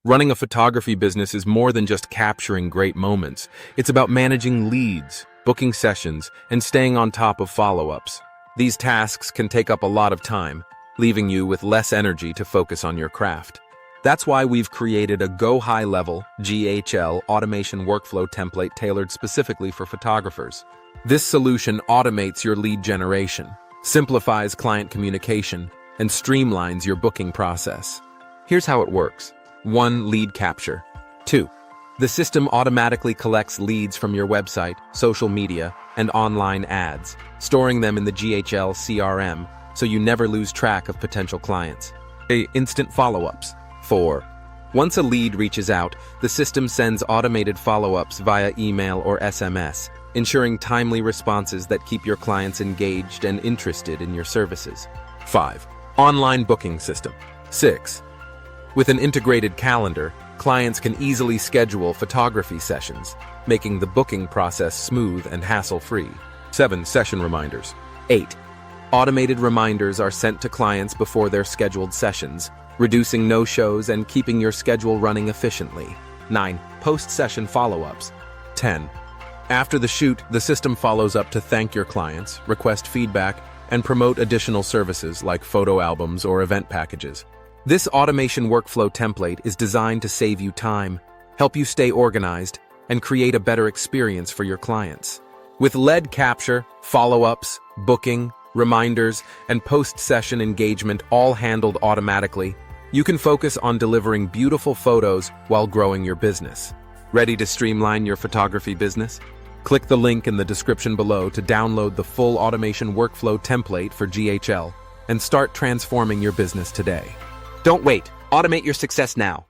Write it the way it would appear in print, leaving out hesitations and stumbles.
Running a photography business is more than just capturing great moments. It's about managing leads, booking sessions, and staying on top of follow-ups. These tasks can take up a lot of time, leaving you with less energy to focus on your craft. That's why we've created a GoHighLevel GHL automation workflow template tailored specifically for photographers. This solution automates your lead generation, simplifies client communication, and streamlines your booking process. Here's how it works. 1. Lead capture. 2. The system automatically collects leads from your website, social media, and online ads, storing them in the GHL CRM so you never lose track of potential clients. Instant follow-ups. 4. Once a lead reaches out, the system sends automated follow-ups via email or SMS, ensuring timely responses that keep your clients engaged and interested in your services. 5. Online booking system. 6. With an integrated calendar, clients can easily schedule photography sessions, making the booking process smooth and hassle-free. 7. Session reminders. 8. Automated reminders are sent to clients before their scheduled sessions, reducing no-shows and keeping your schedule running efficiently. 9. Post-session follow-ups. 10. After the shoot, the system follows up to thank your clients, request feedback, and promote additional services like photo albums or event packages. This automation workflow template is designed to save you time, help you stay organized, and create a better experience for your clients. With lead capture, follow-ups, booking, reminders, and post-session engagement all handled automatically, you can focus on delivering beautiful photos while growing your business. Ready to streamline your photography business? Click the link in the description below to download the full automation workflow template for GHL and start transforming your business today. Don't wait. Automate your success now.